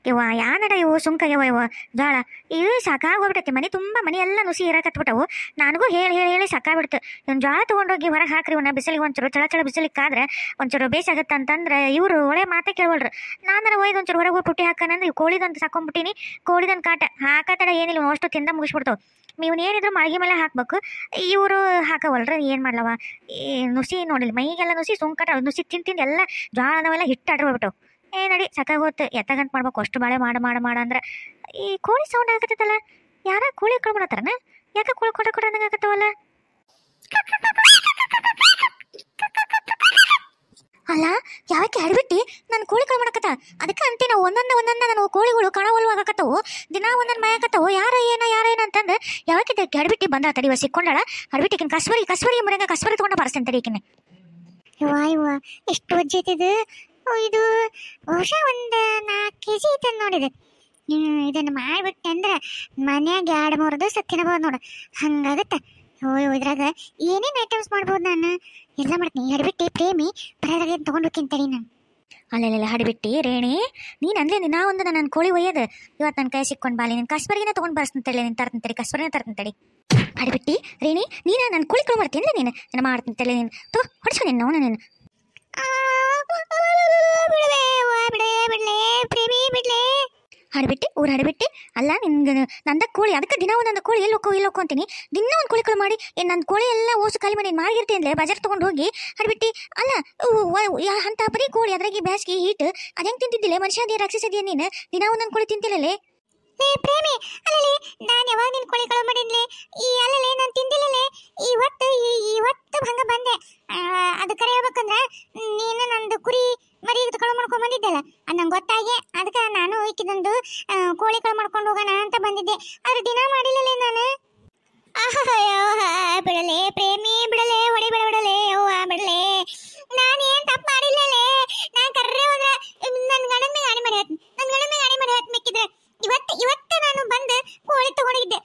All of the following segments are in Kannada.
ಇವ ಯಾನಡ ಇವು ಸುಂಕಾಗ್ಯವ ಇವ ಜೋಳ ಇವು ಸಾಕಾಗೋಗ್ಬಿಟ್ಟೈತಿ. ಮನೆ ಎಲ್ಲ ನುಸಿ ಇರಕತ್ಬಿಟ್ಟವು. ನನಗೂ ಹೇಳಿ ಹೇಳಿ ಹೇಳಿ ಸಾಕಾಗ್ಬಿಡ್ತು. ಇವ್ನು ಜೋಳ ತೊಗೊಂಡೋಗಿ ಹೊರಗೆ ಹಾಕ್ರಿ, ಇವನ್ನ ಬಿಸಿಲಿಗೆ ಒಂಚೂರು ಚಳ ಬಿಸಿಲಿಗೆ ಕಾದ್ರೆ ಒಂಚೂರು ಬೇಸಾಗತ್ತೆ ಅಂತಂದ್ರೆ ಇವರು ಒಳ್ಳೆ ಮಾತೇ ಕೇಳವಲ್ರು. ನಾನು ಒಯ್ದು ಒಂಚೂರು ಹೊರಗೆ ಹೋಗಿ ಪುಟ್ಟಿ ಹಾಕನಂದ್ರೆ ಇವು ಕೋಳಿದಂತ ಸಾಕೊಂಡ್ಬಿಟ್ಟಿನಿ. ಕೋಳಿದಂತ ಕಾಟ ಹಾಕತಡ ಏನಿಲ್ಲ, ಅಷ್ಟು ತಿಂದ ಮುಗಿಸ್ಬಿಡ್ತಾವೆ. ಇವನು ಏನಿದ್ರು ಮಳಗಿ ಮೇಲೆ ಹಾಕ್ಬೇಕು, ಇವರು ಹಾಕವಲ್ರ. ಏನು ಮಾಡ್ಲವ, ಈ ನುಸಿ ನೋಡಿಲ್ಲ ಮೈಗೆಲ್ಲ ನುಸಿ ಸುಂಕಟ ನುಸಿ ತಿಂದು ಎಲ್ಲ ಜೋಳದವೆಲ್ಲ ಹಿಟ್ಟಾಡ್ರಿ ಹೋಗ್ಬಿಟ್ಟು. ನಡಿ ಸಾಕಾಗೋತ್ತು, ಎತ್ತಗಂತ ಮಾಡ್ಬೇಕು ಅಷ್ಟು ಬಾಳೆ ಮಾಡ ಅಂದ್ರೆ. ಈ ಕೋಳಿ ಸೌಂಡ್ ಆಗತ್ತಲ್ಲ, ಯಾರ ಕೋಳಿ ಕಳ್ಬಿಡತ್ತಾರನ? ಯಾಕೆ ಕೋಳಿ ಕೊಡ ಅಂದಂಗೆ ಆಗತ್ತವಲ್ಲ? ಅಲ್ಲ ಯಾವಕ್ಕೆ ಹಡ್ಬಿಟ್ಟು ನನ್ನ ಕೋಳಿ ಕಳ್ಮಾಡಕತ್ತ. ಅದಕ್ಕೆ ಅಂತೆ ನಾವು ಒಂದೊಂದ ನಾನು ಕೋಳಿಗಳು ಕಾಣವಲ್ವಾಗತ್ತವು, ದಿನ ಒಂದೊಂದು ಮಯಾಕತ್ತವು. ಯಾರ ಏನ ಅಂತಂದ್ರೆ ಯಾವಕ್ಕೆ ಹಡ್ಬಿಟ್ಟು ಬಂದ ತಡಿವ ಸಿಕ್ಕೊಂಡಾಳ. ಹಡ್ಬಿಟ್ಟಿಕಿನ ಕಸ್ವರಿ ಮುರಂಗ ಕಸ್ವರಿ ತೊಗೊಂಡು ಬರಸ್ತೇನೆ ತಡಿಕಿನ. ಇವ ಎಷ್ಟು ವಜ್ಜೈತಿದು. ಇದು ಬಹುಶಃ ಒಂದು 4 kg ಐತೆ ನೋಡಿದೆ. ಇದನ್ನು ಮಾಡಿಬಿಟ್ಟೆ ಅಂದ್ರೆ ಮನ್ಯಾಗ 2-3 ದಿವಸ ತಿನ್ನಬಹುದು ನೋಡು, ಹಂಗಾಗತ್ತೆ. ಇದ್ರಾಗ ಏನೇನು ಐಟಮ್ಸ್ ಮಾಡ್ಬೋದು, ನಾನು ಎಲ್ಲ ಮಾಡ್ತೀನಿ. ಹಡ್ಬಿಟ್ಟಿ ಪ್ರೇಮಿ ಬರೋದಾಗ ತೊಗೊಂಡು ಹೋಗ್ತೀನಿ ತಡಿ ನಾನು. ಅಲ್ಲೆಲ್ಲ ಹಡ್ಬಿಟ್ಟಿ ರೇಣಿ, ನೀನು ಅಂದ್ರೆ ನಾ ಒಂದು ನನ್ನ ಕೋಳಿ ಒಯ್ಯೋದು ಇವತ್ತು ನನ್ನ ಕೈ ಸಿಕ್ಕೊಂಡು ಬಾಲಿ. ನಿನ್ನ ಕಸ್ಬರಿಗಿನ ತೊಗೊಂಡು ಬರ್ಸ್ತೀನಿ ತಡಿ, ನೀನು ತರ್ತೀನಿ ತಡಿ, ಕಸ್ಬರಿನ ತರ್ತೀನಿ ತಡಿ. ಹಡ್ಬಿಟ್ಟಿ ರೇಣಿ, ನೀನು ನನ್ನ ಕೋಳಿ ಕಳು ಮಾಡ್ತೀನಿ ನೀನು ಮಾಡ್ತೀನಿ ತಡಿ. ನೀನು ಹೊಡ್ಸೋ ನೀನು ಅವನು ನೀನು ಹಡ್ಬಿಟ್ಟಿ ಊರು ಹಡ್ಬಿಟ್ಟಿ. ಅಲ್ಲ ನಿನ್ಗೆ ನಂದ ಕೋಳಿ, ಅದಕ್ಕೆ ದಿನ ಒಂದೊಂದು ಕೋಳಿ ಎಲ್ಲಿ ಹೋಕ್ಕೋ ಅಂತೀನಿ. ದಿನ ಒಂದು ಕೋಳಿ ಮಾಡಿ ನನ್ನ ಕೋಳಿ ಎಲ್ಲ ಓಸು ಖಾಲಿ ಮಾಡಿ ಮಾಡಿರ್ತೀನಿ ಬಜಾರ್ ತೊಗೊಂಡು ಹೋಗಿ. ಹಡ್ಬಿಟ್ಟಿ ಅಲ್ಲ ಅಂತ ಬರೀ ಕೋಳಿ, ಅದ್ರಾಗಿ ಬ್ಯಾಸ್ಗಿ ಹೀಟ್ ಅದು ಹೆಂಗೆ ತಿಂತಿದ್ದಿಲ್ಲ? ಮನುಷ್ಯ ರಾಕ್ಷಸಿದೆಯಾ ನೀನು? ದಿನ ಒಂದೊಂದು ಕೋಳಿ ತಿಂತಿಲ್ಲಲೇ ಪ್ರೇಮಿ. ಅಲ್ಲೇ ನಾನು ಯಾವಾಗ ನಿನ್ನ ಕೋಳಿ ಕಳು ಮಾಡಿದ್ಲೆ ಅಲ್ಲೇ ನಾನು ತಿಂದಿಲ್ಲಲೇ. ಇವತ್ತು ಹಂಗೆ ಬಂದೆ. ಅದಕ್ಕೆ ಹೇಳ್ಬೇಕಂದ್ರೆ ನೀನು ನಂದು ಕುರಿ ಮರಿ ಕಳು ಮಾಡ್ಕೊಂಡು ಬಂದಿದ್ದೆಲ್ಲ, ಅದು ನಂಗೆ ಗೊತ್ತಾಗಿ ಅದಕ್ಕೆ ನಾನು ಈಕಿದೊಂದು ಕೋಳಿ ಕಳು ಮಾಡ್ಕೊಂಡು ಹೋಗೋಣ ಅಂತ ಬಂದಿದ್ದೆ. ಆದ್ರೆ ದಿನ ಮಾಡಿಲ್ಲಲೇ ನಾನು. ಬಿಡಲೇ ಪ್ರೇಮಿ ಬಿಡಲೇ, ಬಿಡಲೇ ಅವ್ವ ಬಿಡಲೇ. ನಾನು ಏನು ತಪ್ಪು ಮಾಡಿಲ್ಲಲೇ. ನಾನು ಕರ್ರೆ ಹೋದ್ರೆ ನನ್ನ ಗಂಡನ ಮೇಲೆ ಗಾಡಿ ಮಾಡಿ ಮಿಕ್ಕಿದ್ರೆ ಇವತ್ತು ನಾನು ಬಂದು ಕೋಳಿ ತಗೊಂಡಿದ್ದೆ.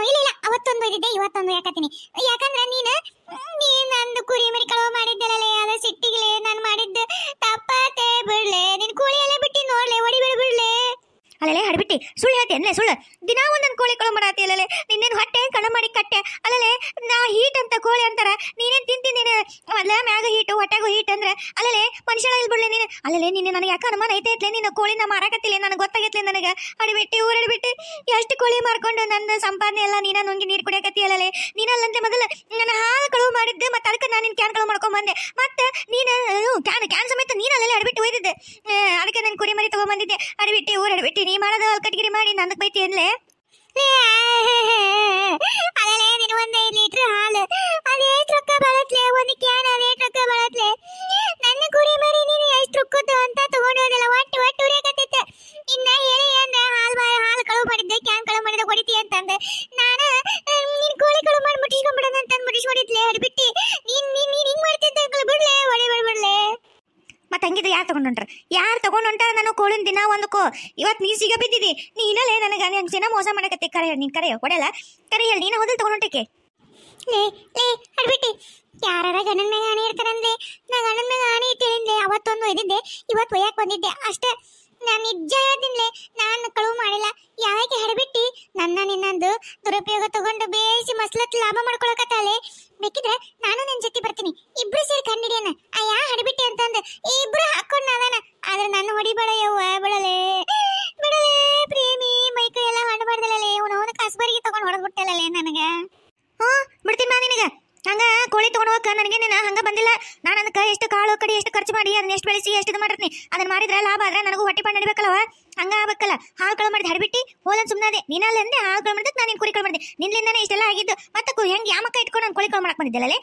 ಇಲ್ಲ ಅವತ್ತೊಂದು ಒಯ್ದಿದ್ದೆ, ಇವತ್ತೊಂದು ಯಾಕತ್ತೀನಿ. ಯಾಕಂದ್ರೆ ನೀನು ನಂದು ಕುರಿ ಮರಿ ಕಳುವ ಮಾಡಿದ್ದೆಲ್ಲೇ, ಅದ ಸಿಟ್ಟಿಗೆ ನಾನು ಮಾಡಿದ್ದೆ ತಪ್ಪತ್ತೆ. ಬಿಡ್ಲೆ ನಿನ್ ಕೋಳಿ ಎಲ್ಲ ಬಿಟ್ಟು ನೋಡ್ಲೆ, ಬಿಡ್ಲೆ. ಅಲ್ಲೇ ಹಡ್ಬಿಟ್ಟಿ ಸುಳ್ಳು ಹೇಳ್ತಿ ಅಲ್ಲೇ ಸುಳ್ಳು. ದಿನ ಒಂದೊಂದು ಕೋಳಿ ಕಳು ಮಾಡತ್ತಿ ಅಲ್ಲೇ. ನಿನ್ನೇನು ಹೊಟ್ಟೆ ಕಣ ಮಾಡಿ ಕಟ್ಟೆ ಅಲ್ಲೇ. ನಾ ಹೀಟ್ ಅಂತ ಕೋಳಿ ಅಂತಾರ, ನೀನೇನು ತಿಂತೀನಿ ಮೊದಲ ಮ್ಯಾಗ ಹೀಟು ಹೊಟ್ಟೆಗೂ ಹೀಟ್ ಅಂದ್ರೆ ಅಲ್ಲೇ ಮನುಷ್ಯಳ ಇಲ್ಲಿ ಬಿಡ್ಲೆ ನೀನು. ಅಲ್ಲೇ ನಿನ್ನೆ ನನಗೆ ಯಾಕೆ ಅನುಮಾನ ಐತೈತ್ಲೆ, ನೀನು ಕೋಳಿನ ಮಾರಾಕತ್ತಿಲ್ಲ ನನಗೆ ಗೊತ್ತಾಗೈತ್ಲೆ. ನನಗೆ ಹಡ್ಬಿಟ್ಟಿ ಊರು ಹಡ್ಬಿಟ್ಟು ಎಷ್ಟು ಕೋಳಿ ಮಾರ್ಕೊಂಡು ನನ್ನ ಸಂಪಾದನೆ ಎಲ್ಲ ನೀನ ನುಂಗಿ ನೀರು ಕುಡಿಯಕತ್ತಿ ಅಲ್ಲೇ. ನೀನಲ್ಲಂತೆ ಮೊದಲು ನನ್ನ ಹಾಲು ಕಳುವು ಮಾಡಿದ್ದೆ, ಮತ್ತೆ ಅದಕ್ಕೆ ನಾನು ನಿನ್ನ ಕ್ಯಾನ್ ಕಳುವು ಮಾಡ್ಕೊಂಡ್ ಬಂದೆ. ಮತ್ತೆ ನೀನು ಕ್ಯಾನ್ ಸಮೇತ ನೀನು ಅಲ್ಲೇ ಹಡ್ಬಿಟ್ಟು ಒಯ್ದಿದ್ದೆ. ಅದಕ್ಕೆ ನಾನು ಕುರಿ ಮರಿ ತಗೊಂಡ್ಬಂದಿದ್ದೆ. ಹಡ್ಬಿಟ್ಟಿ ಊರು ಹಡ್ಬಿಟ್ಟಿ ನೀ ಮಾಡೋದು ಕಟ್ಗಿರಿ ಮಾಡಿ ನನಗೆ ಬೈತಿ ಅನ್ಲೇ. ಅಲ್ಲೇ ನಿನ್ 1 ಲೀಟರ್ ಹಾಲು ಅದೇಷ್ಟು ರೊಕ್ಕ ಬಳತ್ಲೆ, ಒಂದು ಕ್ಯಾನ್ ಅದೇಷ್ಟು ರೊಕ್ಕ ಬಳತ್ಲೆ. ನನ್ನ ಕುರಿ ಮರಿ ನೀನು ಎಷ್ಟು ರೊಕ್ಕದ್ದು ಅಂತ ತಗೊಂಡೋದಲ್ಲ, ಒಟ್ಟು ಉರಿಯಕತ್ತಿತ್ತ. ಇನ್ನ ಹೇಳಿ ಅಂದ್ರೆ ಹಾಲು ಕಳುವು ಮಾಡಿದ್ದೆ, ಕ್ಯಾನ್ ಕಳುವು ಮಾಡಿದ ಹೊಡಿತಿ ಅಂತಂದೆ. ನಾನು ನಿನ್ ಕೋಳಿ ಕಳುವು ಮಾಡಿ ಮುಟ್ಟಿಸ್ಕೊಂಡ್ಬಿಡೋಣ ಅಂತ ಮುಟ್ಟಿಸ್ಕೊಂಡಿದ್ಲೆ. ಹಡ್ಬಿಟ್ಟಿ ನೀನ್ ಹಿಂಗ್ ಮಾಡ್ತಿದ್ದೆ ಬಿಡ್ಲೆ, ಬಿಡ್ಲೆ. ಮತ್ತೆ ಹಂಗಿದ್ರೆ ಯಾರು ತಗೊಂಡ್ರ ನಾನು ಕೋಳಿನ ದಿನ ಒಂದಕ್ಕೋ. ಇವತ್ತು ನೀ ಸಿಗ ಬಿದ್ದಿದ್ದಿ, ನೀನಲ್ಲೇ ನನಗೆ ಜನ ಮೋಸ ಮಾಡಕತ್ತೆ. ಕರೆ ಹೇಳಿ, ನೀನು ಕರೆ ಕೊಡಲ್ಲ, ಕರೆ ಹೇಳಿ ನೀನು ಹೋದಲ್ಲಿ ತಗೊಂಡೊಂಟಕ್ಕೆ. ಹಡ್ಬಿಟ್ಟಿ ಯಾರ ಗಂಡನ ಮೇಲೆ ಆಣೆ ಇರ್ತಾರಂದ್ರೆ ನಾ ಗಂಡನ ಮೇಲೆ ಆಣೆ ಇಟ್ಟಿದ್ದೆ. ಅವತ್ತೊಂದು ಒಯ್ದಿದ್ದೆ, ಇವತ್ತು ಒಯ್ಯಕ್ಕೆ ಬಂದಿದ್ದೆ ಅಷ್ಟೇ. ನಾನು ನಿಜ ಹೇಳ್ತೀನಿಲೆ, ನಾನು ಕಳುವು ಮಾಡಿಲ್ಲ. ಯಾಕೆ ಹಡ್ಬಿಟ್ಟಿ ನಿನ್ನಂದು ದುರುಪಯೋಗ ತಗೊಂಡು ಬೇಯಿಸಿ ಮಸ್ಲತ್ ಲಾಭ ಮಾಡ್ಕೊಳಕತ್ತಾಳೆ. ಬೇಕಿದ್ರೆ ನಾನು ನಿನ್ನ ಜೊತೆ ಬರ್ತೀನಿ, ಇಬ್ರು ಸೇರಿ ಕಂಡಿಡಿಯನ ಹಡ್ಬಿಟ್ಟಿ ಅಂತಂದು ಇಬ್ರು ಹಾಕೊಂಡು ನಾವೇನ. ಆದ್ರೆ ನನ್ನ ಹೊಡಿಬೇಡ ಯವ್ವ, ಬಿಡಲೇ ಪ್ರೇಮಿ. ಮೈಕೈ ಎಲ್ಲ ಹೊಡಬಾರ್ದಲ್ಲೇ, ಅವನು ಕಸ್ಬರಿಗೆ ತಗೊಂಡು ಹೊಡೆದ್ಬಿಟ್ಟಲ್ಲೇ ನನಗೆ. ಬಿಡ್ತೀನಿ ನಾ ನಿನಗೆ. ಹಂಗ ಕೋಳಿ ತಗೊಂಡು ಹೋಗಕ್ಕೆ ನನಗೆ ಹಂಗ ಬಂದಿಲ್ಲ. ನಾನು ಅದಕ್ಕೆ ಎಷ್ಟು ಕಾಳು ಕಡಿ ಎಷ್ಟು ಖರ್ಚು ಮಾಡಿ ಅದನ್ನ ಎಷ್ಟು ಬೆಳೆಸಿ ಎಷ್ಟು ಮಾಡಿರ್ತೀನಿ. ಅದನ್ನ ಮಾಡಿದ್ರೆ ಲಾಭ ಆದ್ರೆ ನನಗೂ ಹೊಟ್ಟೆ ಪಾಡು ನಡಿಬೇಕಲ್ಲವ. ಹಂಗ ಆಗ್ಬೇಕಲ್ಲ. ಹಾಲು ಕಳು ಮಾಡಿದ್ ಹಡ್ಬಿಟ್ಟಿ ಹೋಲನ್ ಸುಮ್ಮನೆ ನೀನಲ್ಲಂದೆ ಹಾಲು ಕಳು ಮಾಡಿದ್ ನಾನು ನಿನ್ ಕುರಿ ಕಳು ಮಾಡಿದೆ. ನಿನ್ಲಿಂದಾನೆ ಇಷ್ಟೆಲ್ಲ ಆಗಿದ್ದು. ಮತ್ತೆ ಹೆಂಗೆ ಯಾಮಕ್ಕ ಇಟ್ಕೊಂಡು ನಾನು ಕೋಳಿ ಕಳು ಮಾಡಕ್ ಬಂದಿದ್ದಲ್ಲೇ.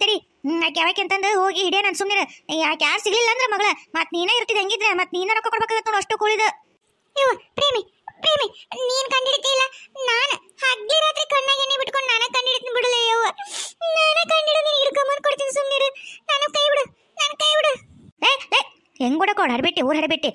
ತಡಿ ಆಕೆ ಯಾವಕ್ಕೆ ಅಂತಂದು ಹೋಗಿ ಹಿಡಿಯ ನಾನು ಸುಮ್ಮನೆ. ಆಕೆ ಯಾರು ಸಿಗ್ಲಿಲ್ಲ ಅಂದ್ರೆ ಮಗಳ ಮತ್ತೆ ನೀನೇ ಇರ್ತಿದ್ ಹೆಂಗಿದ್ರೆ ಮತ್ತೆ ನೀನ ರೊಕ್ಕ ಕೊಡ್ಬೇಕಾಗತ್ತ ನೋಡು ಅಷ್ಟು ಕೋಳಿದು. ಪ್ರೇಮಿ ನೀನ್ ಕಂಡಿಡ್ತಿಲ್ಲ, ನಾನು ಹಗ್ಗಿ ರಾತ್ರಿ ಕಣ್ಣಾಗ ಎಣ್ಣೆ ಬಿಟ್ಕೊಂಡು ನಾನೇ ಕಂಡಿಡ್ತೀನಿ ಬಿಡಲೇ ಯವ್ವ. ನಾನೇ ಕಂಡಿಡ ನೀನು ಹಿಡ್ಕೊಂಬಂದು ಕೊಡ್ತೀನಿ ಸುಮ್ಮನೆ. ನಾನು ಕೈ ಬಿಡು. ಹೆಂಗ್ ಕೂಡ ಕೊಡು ಹಡ್ಬಿಟ್ಟಿ ಊರು ಹಡ್ಬಿಟ್ಟಿ.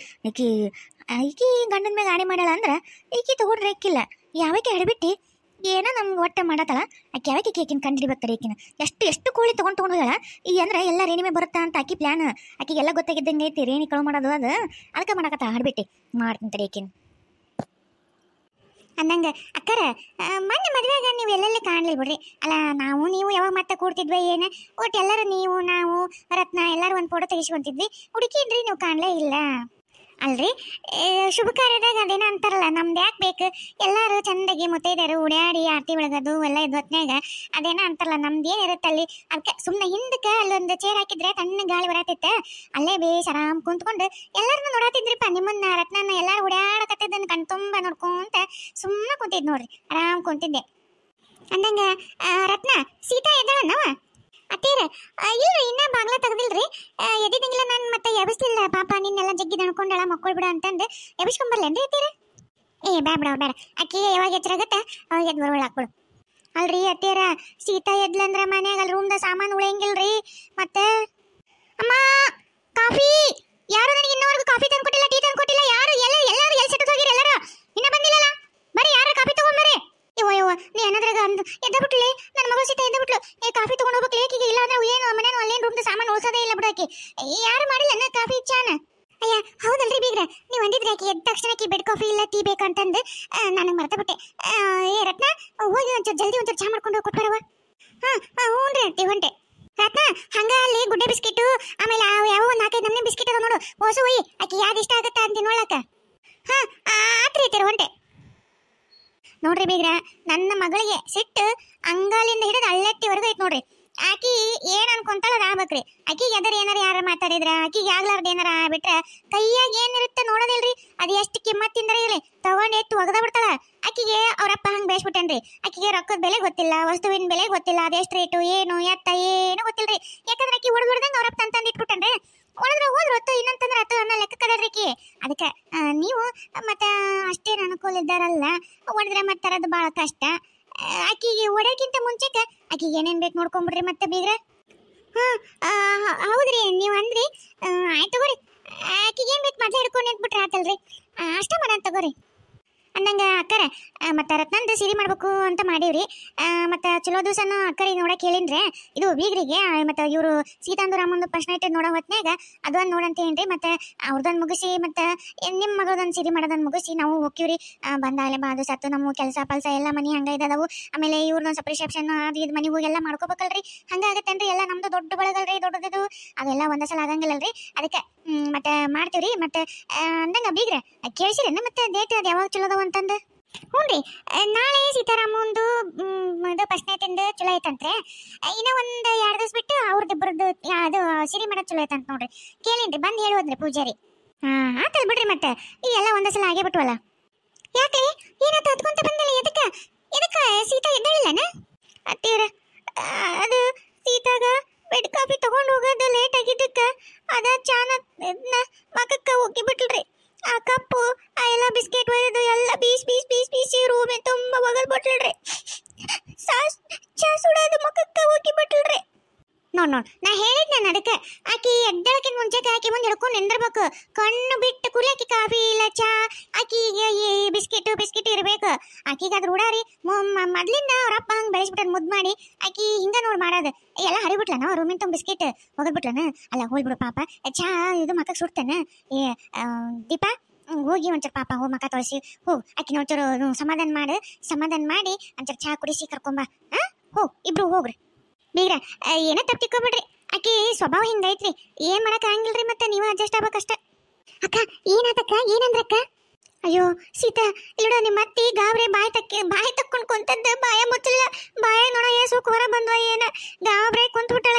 ಈಕಿ ಗಂಡನ ಮೇಲೆ ಆಣೆ ಮಾಡಲ್ಲ ಅಂದ್ರೆ ಈಕಿ ತಗೊಂಡ್ರೆ ಇಕ್ಕಿಲ್ಲ. ಯಾವಕ್ಕೆ ಹಡ್ಬಿಟ್ಟಿ ಏನೋ ನಮ್ಗೆ ಹೊಟ್ಟೆ ಮಾಡತ್ತಲ್ಲ, ಆಕೆ ಯಾವಕ್ಕೆ ಕೇಕಿನ ಕಂಡಿಡ್ಬೇಕಾರೆ ಈಕಿನ ಎಷ್ಟು ಕೋಳಿ ತೊಗೊಂಡು ಹೋಗಲ್ಲ. ಈ ಅಂದ್ರೆ ಎಲ್ಲ ರೇಣಿಮೆ ಬರುತ್ತಾ ಅಂತ ಆಕಿ ಪ್ಲಾನ್. ಆಕಿಗೆಲ್ಲ ಗೊತ್ತಾಗಿದ್ದಂಗೆ ಐತಿ ರೇಣಿ ಕಳು ಮಾಡೋದು. ಅದಕ್ಕೆ ಮಾಡಕತ್ತ ಹಡ್ಬಿಟ್ಟಿ ಮಾಡ್ತೀನಿ ತಡಿ ಈಕಿನ. ಅಂದಂಗ ಅಕ್ಕರ ಮೊನ್ನೆ ಮದ್ವೆಗ ನೀವು ಎಲ್ಲೆಲ್ಲಿ ಕಾಣ್ಲಿಲ್ಲ ಬಿಡ್ರಿ. ಅಲ್ಲ ನಾವು ನೀವು ಯಾವಾಗ ಮತ್ತೆ ಕೂಡ್ತಿದ್ವಿ ಏನ ಒಟ್ಟು ಎಲ್ಲರೂ ನೀವು ನಾವು ರತ್ನ ಎಲ್ಲರೂ ಒಂದು ಫೋಟೋ ತೆಗಿಸ್ಕೊಂತಿದ್ವಿ. ಹುಡುಕಿದ್ರಿ ನೀವು ಕಾಣ್ಲೇ ಇಲ್ಲ ಅಲ್ರಿ. ಶುಭ ಕಾರ್ಯದಾಗ ಅದೇನ ಅಂತಾರಲ್ಲ ನಮ್ದು ಯಾಕೆ ಬೇಕು ಎಲ್ಲರೂ ಚಂದಾಗಿ ಮುತ್ತೈದೆಯರು ಉಡ್ಯಾಡಿ ಆರತಿ ಬೆಳಗೋದು ಎಲ್ಲ ಇದ್ ಹೊತ್ನ್ಯಾಗ ಅದೇನ ಅಂತಾರಲ್ಲ ನಮ್ದು ಏನಿರುತ್ತೆ ಅಲ್ಲಿ. ಅದಕ್ಕೆ ಸುಮ್ಮನೆ ಹಿಂದಕ್ಕೆ ಅಲ್ಲೊಂದು ಚೇರ್ ಹಾಕಿದ್ರೆ ತಣ್ಣ ಗಾಳಿ ಬರತೈತೆ ಅಲ್ಲೇ ಬೇಸ್ ಆರಾಮ್ ಕುಂತ್ಕೊಂಡು ಎಲ್ಲರನ್ನೂ ನೋಡತ್ತಿದ್ರಿಪ್ಪ. ನಿಮ್ಮನ್ನ ರತ್ನನ್ನ ಎಲ್ಲಾರು ಉಡ್ಯಾಡಕತ್ತಿದ್ದನ್ನು ಕಣ್ ತುಂಬ ನೋಡ್ಕೊಂತ ಸುಮ್ಮನೆ ಕುಂತಿದ್ ನೋಡ್ರಿ, ಆರಾಮ್ ಕುಂತಿದ್ದೆ. ಅಂದಂಗ ರತ್ನ ಸೀತಾ ಎದ್ದಾಳನ್ನವ ಅತ್ತೀರ? ಇಲ್ರಿ ಇನ್ನ ಬಾಗ್ಲ ತೆಗ್ದಿಲ್ರಿ. ಎದ್ದಿದ್ದಂಗಿಲ್ಲ ನಾನು ಮತ್ತೆ ಎಬ್ಬಿಸ್ಲಿಲ್ಲ ಪಾಪ ನಿನ್ನೆಲ್ಲ ಜಗ್ಗಿ ದಣ್ಕೊಂಡಳ ಮಕ್ಕಳು ಬಿಡ ಅಂತಂದು ಎಬ್ಬಿಸ್ಕೊಂಬರ್ಲೇನ್ರಿ ಅತ್ತೀರ? ಬೇಡ ಬೇಡ ಅಕ್ಕಿ ಯಾವಾಗ ಎಚ್ಚರಾಗತ್ತ ಅವಾಗ ಎದ್ದು ಬರೋಳ ಹಾಕ್ಬಿಡು. ಅಲ್ರಿ ಅತ್ತೀರ ಸೀತಾ ಎದ್ಲಂದ್ರ ಮನ್ಯಾಗ ಅಲ್ಲಿ ರೂಮ್ದ ಸಾಮಾನು ಉಳಿಯಂಗಿಲ್ರಿ. ಮತ್ತೆ ಅಮ್ಮ ಕಾಫಿ ಯಾರು ನನಗೆ ಇನ್ನವರೆಗೂ ಕಾಫಿ ತಂದ್ಕೊಟ್ಟಿಲ್ಲ, ಟೀ ತಂದ್ಕೊಟ್ಟಿಲ್ಲ. ಯಾರು ಎಲ್ಲರೂ ಎಲ್ಲಿ ಸೆಟ್ಟು ಹೋಗಿರಿ? ಎಲ್ಲರೂ ಇನ್ನ ಬಂದಿಲ್ಲಲ್ಲ, ಬರೀ ಯಾರು ಕಾಫಿ ತಗೊಂಬರ್ರಿ. ಇವ ನೀ ಅನ್ನದ್ರಾಗ ಅಂದು ಎದ್ದ ಬಿಟ್ಲಿ ನನ್ನ ಮಗಳು ಸೀತಾ ಎದ್ದ ಬಿಟ್ಲು. ಕಾಫಿ ತಗೊಂಡು ಹೋಗ್ಬೇಕು ಲೇಕಿಗೆ, ಇಲ್ಲ ಅಂದ್ರೆ ಏನು ಮನೇನು ಅಲ್ಲೇನು ರೂಮ್ದ ಸಾಮಾನು ಉಳಿಸೋದೇ ಇಲ್ಲ ಬಿಡಾಕಿ. ಯಾರು ಮಾಡಿಲ್ಲ ಕಾಫಿ ಚಾನ? ಅಯ್ಯ ಹೌದಲ್ರಿ ಬೀಗ್ರ, ನೀವು ಅಂದಿದ್ರಿ ಆಕಿ ಎದ್ದ ತಕ್ಷಣ ಆಕಿ ಬೆಡ್ ಕಾಫಿ ಇಲ್ಲ ಟೀ ಬೇಕಂತಂದು ನನಗೆ ಮರ್ತ ಬಿಟ್ಟೆ. ರತ್ನ ಹೋಗಿ ಒಂಚೂರು ಜಲ್ದಿ ಒಂಚೂರು ಚಾ ಮಾಡ್ಕೊಂಡು ಹೋಗಿ ಕೊಟ್ಬರವ. ಹ್ಞೂ ರೀ ಹೊಂಟೆ. ರತ್ನ ಹಂಗ ಅಲ್ಲಿ ಗುಡ್ಡೆ ಬಿಸ್ಕಿಟು ಆಮೇಲೆ ಯಾವ ಒಂದು 4-5 ನಮ್ನೆ ಬಿಸ್ಕಿಟ್ ಅದ ನೋಡು, ಹೊಸ ಒಯ್ಯಿ ಆಕಿ ಯಾವ್ದು ಇಷ್ಟ ಆಗತ್ತ ಅಂತ ನೋಡಕ. ಆತ್ರಿ ಐತಿರ ಹೊಂಟೆ. ನೋಡ್ರಿ ಬೀಗ್ರ, ನನ್ನ ಮಗಳಿಗೆ ಸಿಟ್ಟು ಅಂಗಾಲಿಂದ ಹಿಡಿದು ಅಳ್ಳಟ್ಟಿವರೆಗೂ ಐತ್ ನೋಡ್ರಿ. ಆಕಿ ಏನ್ ಅನ್ಕೊಂತಾಳ ಅದ ಆಗ್ಬೇಕ್ರಿ. ಆಕಿಗೆ ಎದರ್ ಏನಾರ ಯಾರ ಮಾತಾಡಿದ್ರ ಆಕಿಗೆ ಆಗ್ಲಾರ್ದ ಏನಾರ ಆಗ್ಬಿಟ್ರ ಕೈಯಾಗ ಏನಿರುತ್ತೆ ನೋಡೋದಿಲ್ರಿ. ಅದು ಎಷ್ಟು ಕಿಮ್ಮತ್ತಿಂದ್ರ ಇರ್ಲಿ ತಗೊಂಡ್ ಎತ್ತು ಒಗದ ಬಿಡ್ತಾಳ. ಆಕಿಗೆ ಅವ್ರಪ್ಪ ಹಂಗ್ ಬೇಯಿಸ್ಬಿಟ್ಟನ್ರಿ. ಆಕಿಗೆ ರೊಕ್ಕದ ಬೆಲೆ ಗೊತ್ತಿಲ್ಲ, ವಸ್ತುವಿನ ಬೆಲೆ ಗೊತ್ತಿಲ್ಲ, ಅದೆಷ್ಟು ರೇಟು ಏನು ಎತ್ತ ಏನು ಗೊತ್ತಿಲ್ರಿ. ಯಾಕಂದ್ರೆ ಆಕಿ ಹೊಡ್ದಂಗ ಅವ್ರಪ್ಪ ತಂದು ಇಟ್ಬಿಟ್ಟನ್ರಿ. ಒಳದ್ರ ಹೋದ್ರ ಹೊತ್ತು ಇನ್ನೊಂತಂದ್ರ ಅತ್ತು ಅನ್ನೋ ಲೆಕ್ಕ ಕದದ್ರಿಕಿ. ಅದಕ್ಕೆ ನೀವು ಮತ್ತೆ ಅಷ್ಟೇನು ಅನುಕೂಲ ಇದ್ದಾರಲ್ಲ, ಹೊಡೆದ್ರೆ ಮತ್ತೆ ತರದು ಭಾಳ ಕಷ್ಟ. ಆಕಿಗೆ ಹೊಡೆಯಕ್ಕಿಂತ ಮುಂಚೆಕ ಆಕಿಗೆ ಏನೇನ್ ಬೇಕು ನೋಡ್ಕೊಂಬಿಡ್ರಿ ಮತ್ತೆ ಬೀಗ್ರ. ಹೌದ್ರಿ ನೀವು ಅಂದ್ರಿ, ಆಯ್ತು ತಗೋರಿ. ಆಕಿಗೆ ಏನ್ ಬೇಕು ಮೊದ್ಲೇ ಹಿಡ್ಕೊಂಡು ನಿಂತ್ಬಿಟ್ರೆ ಆತಲ್ರಿ, ಅಷ್ಟ ಮಾಡೋಣ ತಗೋರಿ. ಅಂದಂಗ ಅಕ್ಕರ ಮತ್ತೆ ರತ್ನಂದು ಸಿರಿ ಮಾಡ್ಬೇಕು ಅಂತ ಮಾಡೀವ್ರಿ. ಮತ್ತೆ ಚಲೋ ದಿವಸನ ಅಕ್ಕರಿಗೆ ನೋಡಕ್ ಹೇಳಿನ್ರಿ. ಇದು ಬೀಗ್ರಿಗೆ ಮತ್ತೆ ಇವರು ಸೀತಾಂದು ರಾಮಂದು ಫಸ್ಟ್ ನೈಟ್ ನೋಡೋ ಹೊತ್ನ್ಯಾಗ ಅದೊಂದು ನೋಡಂತ ಏನ್ರಿ. ಮತ್ತೆ ಅವ್ರದೊಂದು ಮುಗಿಸಿ ಮತ್ತೆ ನಿಮ್ಮ ಮಗಳದೊಂದು ಸಿರಿ ಮಾಡೋದೊಂದು ಮುಗಿಸಿ ನಾವು ಹೋಗ್ತೀವ್ರಿ. ಬಂದಾಗಲೇ ಬಾದು ಸತ್ತು ನಮ್ಮ ಕೆಲಸ ಪಲ್ಸ ಎಲ್ಲ ಮನೆ ಹಂಗ ಇದಾದವು. ಆಮೇಲೆ ಇವ್ರದೊಂದು ಸ್ವಲ್ಪ ರಿಸೆಪ್ಷನ್ ಅದು ಇದು ಮನೆಗೆ ಹೋಗಿ ಎಲ್ಲ ಮಾಡ್ಕೋಬೇಕಲ್ರಿ. ಹಂಗಾಗತ್ತೇನ್ರಿ ಎಲ್ಲ ನಮ್ದು ದೊಡ್ಡ ಬಳಗಲ್ರಿ, ದೊಡ್ಡದು ಅದೆಲ್ಲ ಒಂದೇ ಸಲ ಆಗಂಗಿಲ್ಲಲ್ರಿ. ಅದಕ್ಕೆ ಮತ್ತೆ ಮಾಡ್ತೀವ್ರಿ. ಮತ್ತೆ ಅಂದಂಗ ಬೀಗ್ರ ಕೇಳಿಸಿರೇನ ಮತ್ತೆ ಡೇಟ್ ಅದು ಯಾವಾಗ ಚಲೋದವ ಅಂತಂದು? ಹ್ಞೂ ರೀ, ನಾಳೆ ಸೀತಾರಾಮಂದು ಇದು ಫಸ್ಟ್ ನೈಟಿಂದು ಚಲೋ ಐತಂತ್ರೆ. ಇನ್ನೂ ಒಂದು 2 ದಿವಸ ಬಿಟ್ಟು ಅವ್ರದ್ದಿಬ್ಬರದ್ದು ಅದು ಸಿರಿ ಮಾಡೋದು ಚಲೋ ಐತಂತ ನೋಡ್ರಿ. ಕೇಳೇನ್ರಿ, ಬಂದು ಹೇಳುವಂದ್ರಿ ಪೂಜಾರಿ. ಆತಲ್ ಬಿಡ್ರಿ. ಮತ್ತೆ ಈ ಎಲ್ಲ ಒಂದೇ ಸಲ ಆಗೇ ಬಿಟ್ವಲ್ಲ. ಯಾಕೆ ಏನಾಯ್ತು ಹತ್ಕೊಂತ ಬಂದಲ್ಲ? ಎದಕ್ಕೆ ಸೀತಾ ಎದ್ದೇಳಿಲ್ಲನ ಅತ್ತೀರ? ಅದು ಸೀತಾಗ ಬೆಡ್ ಕಾಫಿ ತಗೊಂಡು ಹೋಗೋದು ಲೇಟ್ ಆಗಿದ್ದಕ್ಕೆ ಅದ ಚಾನ ಮಕಕ್ಕ ಹೋಗಿ ಬಿಟ್ಲ್ರಿ. ಆ ಕಪ್ಪು ಆ ಎಲ್ಲ ಬಿಸ್ಕೆಟ್ ಒಯ್ದು ಎಲ್ಲ ಬೀಸಿ ರೂಮೆ ತುಂಬ ಬಗಲ್ ಬಿಟ್ಲ್ರಿ. ಚಾ ಸುಡೋದು ಮಕಕ್ಕ ಹೋಗಿ ಬಿಟ್ಲ್ರಿ. ನೋಡ್ ನಾ ಹೇಳಿದ್ ನಾನು ಅದಕ್ಕೆ ಆಕಿ ಎದ್ದಳಕಿನ ಮುಂಚೆಗೆ ಆಕಿ ಮುಂದೆ ಹಿಡ್ಕೊಂಡು ನಿಂದಿರ್ಬೇಕು. ಕಣ್ಣು ಬಿಟ್ಟು ಕುರಿ ಆಕಿ ಕಾಫಿ ಇಲ್ಲ ಚಾ ಆಕಿಗೆ ಬಿಸ್ಕಿಟ್ ಇರ್ಬೇಕು. ಆಕಿಗೆ ಅದ್ರ ಉಡಾರಿ ಮೊದ್ಲಿಂದ ಅವ್ರಪ್ಪ ಹಂಗೆ ಬೆಳೆಸ್ಬಿಟ್ಟ ಮುದ್ದು ಮಾಡಿ ಆಕಿ ಹಿಂಗ ನೋಡಿ ಮಾಡೋದು ಎಲ್ಲ ಹರಿಬಿಟ್ಲನ ರೂಮಿನ ತುಂಬ ಬಿಸ್ಕಿಟ್ ಹೋಗದ್ಬಿಟ್ಲನ. ಅಲ್ಲ ಹೋಗ್ಬಿಡು ಪಾಪ, ಚಾ ಇದು ಮಕ್ಕಕ್ಕೆ ಸುಡ್ತಾನ. ದೀಪ ಹೋಗಿ ಒಂಚೂರು ಪಾಪ ಹೋಗಿ ಮಕ್ಕ ತೊಳಸಿ ಹೋಗಿ ಆಕಿನ ಒಂಚೂರು ಸಮಾಧಾನ ಮಾಡಿ ಒಂಚೂರು ಚಾ ಕುಡಿಸಿ ಕರ್ಕೊಂಬ. ಇಬ್ರು ಹೋಗ್ರಿ. ಬೀಗ್ರ ಏನೋ ತಪ್ಪಿಕೊಬಿಡ್ರಿ, ಆಕಿ ಸ್ವಭಾವ ಹಿಂಗೈತ್ರಿ, ಏನ್ ಮಾಡಕ್ ಆಗಂಗಿಲ್ರಿ. ಮತ್ತೆ ನೀವು ಅಡ್ಜಸ್ಟ್ ಆಗ್ಬೇಕಷ್ಟ. ಅಕ್ಕ ಏನಾತಕ್ಕ? ಏನಂದ್ರಕ್ಕ? ಅಯ್ಯೋ ಸೀತಾ ಇಲ್ಲಡ ನಿಮ್ಮ ಅತ್ತಿ ಗಾಬ್ರೆ ಬಾಯಿ ತಕ್ಕೊಂಡು ಕುಂತದ್ದು ಬಾಯ ಮುಚ್ಚಲಿಲ್ಲ. ಬಾಯ ನೋಡ ಸೂಕ್ ಹೊರ ಬಂದ್ವ ಏನ ಗಾಬ್ರೆ ಕುಂತ್ಬಿಟ್ಟಳ.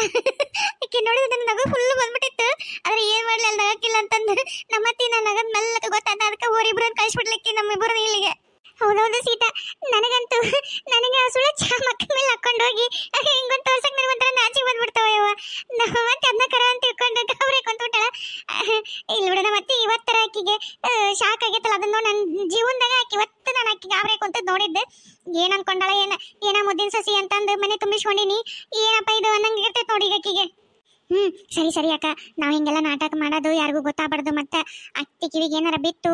ಆಕಿ ನೋಡಿದ್ರೆ ನನ್ನ ನಗು ಫುಲ್ ಬಂದ್ಬಿಟ್ಟಿತ್ತು. ಆದ್ರೆ ಏನ್ ಮಾಡ್ಲಿ ಅಲ್ಲಿ ನಗಕ್ಕಿಲ್ಲ ಅಂತಂದ್ರೆ ನಮ್ಮ ಅತ್ತಿ ನನ್ನ ನಗದ್ ಮೆಲ್ಲಕ್ಕೆ ಗೊತ್ತಾದ. ಅದಕ್ಕೆ ಊರಿಬ್ರು ಕಳಿಸ್ಬಿಡ್ಲಿಕ್ಕೆ ನಮ್ಮಿಬ್ಬರು ಇಲ್ಲಿಗೆ. ಹೌದೌದು ಸೀತಾ, ನನಗಂತೂ ನನಗೆ ಸುಳ್ಳ ಚಾ ಮಕ್ಕಳ ಮೇಲೆ ಹಾಕೊಂಡು ಹೋಗಿ ಹಿಂಗೊಂದು ತೋರ್ಸಕ್ ನನಗೆ ಒಂಥರ ನಾಚಿ ಬಂದ್ಬಿಡ್ತಾವ. ಮತ್ತೆ ಅದನ್ನ ಕರ ಅಂತ ತಿಳ್ಕೊಂಡು ಗಾಬ್ರೆ ಕುಂತ್ಬಿಟ್ಟಳ. ಇಲ್ಲಿ ಬಿಡ ಮತ್ತೆ ಇವತ್ತರ ಆಕಿಗೆ ಶಾಕ್ ಆಗೈತಲ್ಲ, ಅದನ್ನ ನೋಡಿ ನನ್ನ ಜೀವನದಾಗ ಆಕಿ ಇವತ್ತು ನಾನು ಆಕಿ ಗಾಬ್ರೆ ಕುಂತದ್ ನೋಡಿದ್ದೆ. ಏನ್ ಅನ್ಕೊಂಡಾಳ ಏನ ಮುದ್ದಿನ ಸಸಿ ಅಂತಂದು ಮನೆ ತುಂಬಿಸ್ಕೊಂಡಿನಿ. ಏನಪ್ಪ ಇದು ಅನ್ನಂಗೆ ಇರ್ತೈತೆ ನೋಡಿ ಆಕಿಗೆ. ಸರಿ ಅಕ್ಕ, ನಾವು ಹಿಂಗೆಲ್ಲ ನಾಟಕ ಮಾಡೋದು ಯಾರಿಗೂ ಗೊತ್ತಾಗಬಾರ್ದು. ಮತ್ತೆ ಅತ್ತಿ ಕಿವಿಗೆ ಏನಾರ ಬಿತ್ತು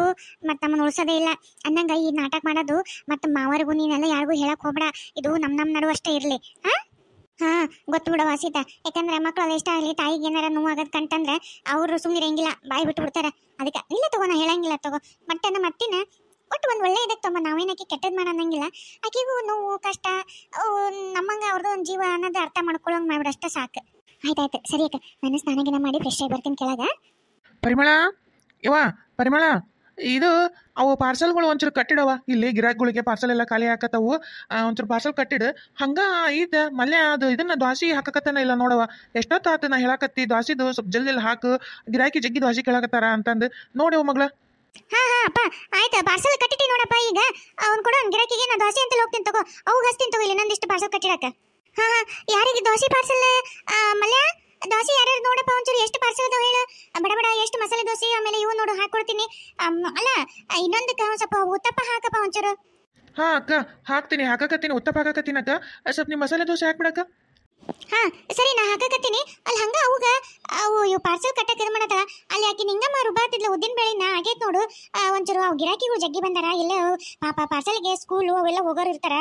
ಮತ್ತೆ ನಮ್ಮನ್ನು ಉಳಿಸೋದೇ ಇಲ್ಲ ಅನ್ನಂಗ ಈ ನಾಟಕ ಮಾಡೋದು. ಮತ್ತೆ ಮಾವರಿಗೂ ನೀನೆಲ್ಲ ಯಾರಿಗೂ ಹೇಳಕ್ ಹೋಗ್ಬೇಡ. ಇದು ನಮ್ಮ ನಡುವೆ ಅಷ್ಟೇ ಇರ್ಲಿ. ಗೊತ್ತು ಬಿಡವ ಸೀತಾ. ಯಾಕಂದ್ರೆ ಮಕ್ಕಳು ಎಷ್ಟ ಆಗಲಿ ತಾಯಿಗೆ ಏನಾರ ನೋವಾಗದ್ ಕಂತಂದ್ರೆ ಅವರು ಸುಮ್ಮನಿರಂಗಿಲ್ಲ, ಬಾಯಿ ಬಿಟ್ಟು ಬಿಡ್ತಾರ. ಅದಕ್ಕೆ ಇಲ್ಲ ತಗೋ, ನಾ ಹೇಳಂಗಿಲ್ಲ ತಗೋ. ಮತ್ತಿನ ಒಟ್ಟು ಒಂದು ಒಳ್ಳೆ ಇದಕ್ಕೆ ತಮ್ಮ ನಾವೇನ ಆಕಿ ಕೆಟ್ಟದ್ ಮಾಡಂಗಿಲ್ಲ. ಆಕಿಗೂ ನೋವು ಕಷ್ಟ ನಮ್ಮಂಗ ಅವ್ರದ್ದು ಒಂದು ಜೀವ ಅನ್ನೋದು ಅರ್ಥ ಮಾಡ್ಕೊಳ್ಳೋಂಗ್ ಮಾಡ್ಬಿಡಷ್ಟ ಸಾಕು. ಆಯ್ತಾಯ್ತು ಸರಿ ಅಕ್ಕ, ನಾನು ಸ್ನಾನಗಿನ ಮಾಡಿ ಫ್ರೆಶ್ ಆಗಿ ಬರ್ತೀನಿ ಕೆಳಗ. ಪರಿಮಳ ಯವ್ವ ಪರಿಮಳ, ಇದು ಅವು ಪಾರ್ಸಲ್ಗಳು ಒಂಚೂರು ಕಟ್ಟಿಡವ. ಇಲ್ಲಿ ಗಿರಾಕಿಗಳಿಗೆ ಪಾರ್ಸಲ್ ಎಲ್ಲ ಖಾಲಿ ಹಾಕತ್ತವು. ಒಂಚೂರು ಪಾರ್ಸಲ್ ಕಟ್ಟಿಡು. ಹಂಗ ಇದು ಮಲ್ಯ ಅದು ಇದನ್ನ ದ್ವಾಸಿ ಹಾಕಕತ್ತನ ಇಲ್ಲ ನೋಡವ. ಎಷ್ಟೊತ್ತಾತು ನಾ ಹೇಳಕತ್ತಿ ದ್ವಾಸಿದು ಸ್ವಲ್ಪ ಜಲ್ದಿ ಹಾಕು, ಗಿರಾಕಿ ಜಗ್ಗಿ ದ್ವಾಸಿ ಕೇಳಕತ್ತಾರ ಅಂತಂದು ನೋಡ್ಯವ ಮಗಳ. ಹಾ ಅಪ್ಪ ಆಯ್ತಾ, ಪಾರ್ಸಲ್ ಕಟ್ಟಿಟ್ಟಿ ನೋಡಪ್ಪ. ಈಗ ಅವ್ನು ಕೊಡೋ ಗಿರಾಕಿಗೆ ನಾ ದೋಸೆ ಅಂತ ಹೋಗ್ತೀನಿ ತಗೋ, ಅವು ಹಚ್ತೀನಿ ತಗೋ ಇಲ್ಲಿ ನಂದಿಷ್ಟು ಪಾರ್ಸಲ್ ಕಟ್ಟಿಡಕ. ಹಾ ಯಾರಿಗೆ ದೋಸೆ ಪಾರ್ಸಲ್? ಮಲ್ಯ ದೋಸೆ ಯಾರ್ಯಾರು ನೋಡಪ್ಪ ಒಂಚೂರು, ಎಷ್ಟು ಪಾರ್ಸಲ್ ಅದಾವ ಹೇಳು. ಬಡ ಬಡ ಎಷ್ಟು ಮಸಾಲೆ ದೋಸೆ, ಆಮೇಲೆ ಇವು ನೋಡು ಹಾಕೊಡ್ತೀನಿ. ಅಲ್ಲ ಇನ್ನೊಂದಕ್ಕೆ ಸ್ವಲ್ಪ ಉತ್ತಪ್ಪ ಹಾಕಪ್ಪ ಒಂಚೂರು. ಹಾ ಅಕ್ಕ ಹಾಕ್ತೀನಿ, ಹಾಕಕತ್ತೀನಿ, ಉತ್ತಪ್ಪ ಹಾಕಕತ್ತೀನಿ ಅಕ್ಕ. ಸ್ವಲ್ಪ ನೀವು ಮಸಾಲೆ ದೋಸೆ ಹಾಕ್ಬಿಡಕ್ಕ. ಹಾ ಸರಿ ನಾ ಹಾಕಕತ್ತೀನಿ. ಅಲ್ಲಿ ಹಂಗ ಅವುಗ ಅವು ಇವು ಪಾರ್ಸಲ್ ಕಟ್ಟಕ್ಕೆ ಇದು ಮಾಡತ್ತಲ್ಲ, ಅಲ್ಲಿ ಆಕಿ ನಿಂಗಮ್ಮ ರುಬ್ಬಾತಿದ್ಲು ಉದ್ದಿನ ಬೇಳೆನ ಆಗೈತೆ ನೋಡು. ಒಂಚೂರು ಅವು ಗಿರಾಕಿಗಳು ಜಗ್ಗಿ ಬಂದಾರ, ಎಲ್ಲ ಪಾಪ ಪಾರ್ಸಲ್ಗೆ ಸ್ಕೂಲು ಅವೆಲ್ಲ ಹೋಗೋರು ಇರ್ತಾರ,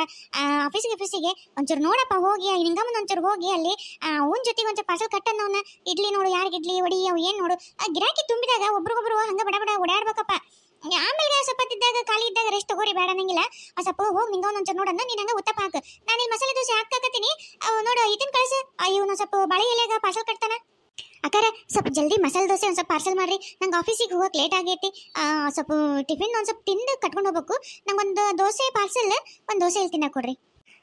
ಆಫೀಸಿಗೆ ಒಂಚೂರು ನೋಡಪ್ಪ ಹೋಗಿ ನಿಂಗಮ್ಮನ ಒಂಚೂರು ಹೋಗಿ ಅಲ್ಲಿ ಅವನ ಜೊತೆಗೆ ಒಂಚೂರು ಪಾರ್ಸಲ್ ಕಟ್ಟನ್ನ ಅವನ್ನ. ಇಡ್ಲಿ ನೋಡು, ಯಾರಿಗೆ ಇಡ್ಲಿ ಒಡಿ ಅವು ಏನು ನೋಡು, ಗಿರಾಕಿ ತುಂಬಿದಾಗ ಒಬ್ರಿಗೊಬ್ರು ಹಂಗ ಬಡ ಬಡ ಓಡಾಡ್ಬೇಕಪ್ಪ. ಆಮೇಲೆ ಸ್ವಲ್ಪ ಇದ್ದಾಗ ಖಾಲಿ ಇದ್ದಾಗ ರೆಸ್ಟ್ ತಗೋರಿ, ಬೇಡ ಅನ್ನಂಗಿಲ್ಲ. ಸ್ವಲ್ಪ ಹೋಗಿ ನಿಂಗ ಒಂದೊಂಚೂರು ನೋಡನ್ನ, ನೀನು ಹಂಗ ಉತ್ತಪ್ಪ ಹಾಕು, ನಾನು ಇಲ್ಲಿ ಮಸಾಲೆ ದೋಸೆ ಹಾಕಕತ್ತೀನಿ. ನೋಡು ಇದನ್ನ ಕಳಿಸು, ಇವನು ಸ್ವಲ್ಪ ಬಾಳೆ ಎಲೆಗ ಪಾರ್ಸಲ್ ಕಟ್ತಾನ. ಅಕ್ಕಾರ ಸ್ವಲ್ಪ ಜಲ್ದಿ ಮಸಾಲೆ ದೋಸೆ ಒಂದು ಸ್ವಲ್ಪ ಪಾರ್ಸಲ್ ಮಾಡ್ರಿ, ನಂಗೆ ಆಫೀಸಿಗೆ ಹೋಗಕ್ಕೆ ಲೇಟ್ ಆಗೈತಿ. ಸ್ವಲ್ಪ ಟಿಫಿನ್ ಒಂದು ಸ್ವಲ್ಪ ತಿಂದು ಕಟ್ಕೊಂಡು ಹೋಗ್ಬೇಕು. ನಂಗೊಂದು ದೋಸೆ ಪಾರ್ಸಲ್, ಒಂದು ದೋಸೆ ಇಲ್ಲಿ ತಿನ್ನಕ್ಕೆ ಕೊಡ್ರಿ.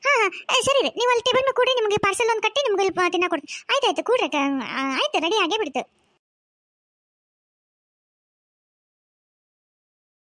ಹಾಂ ಸರಿ ರೀ, ನೀವು ಅಲ್ಲಿ ಟೇಬಲ್ ಮೇಲೆ ಕೊಡ್ರಿ, ನಿಮಗೆ ಪಾರ್ಸಲ್ ಒಂದು ಕಟ್ಟಿ ನಿಮ್ಗೆ ಇಲ್ಲಿ ತಿನ್ನಕ್ಕೆ ಕೊಡ್ರಿ. ಆಯ್ತಾಯ್ತು ಕೂಡ್ರಿ, ಆಯ್ತು ರೆಡಿ ಆಗೇ ಬಿಡ್ತು.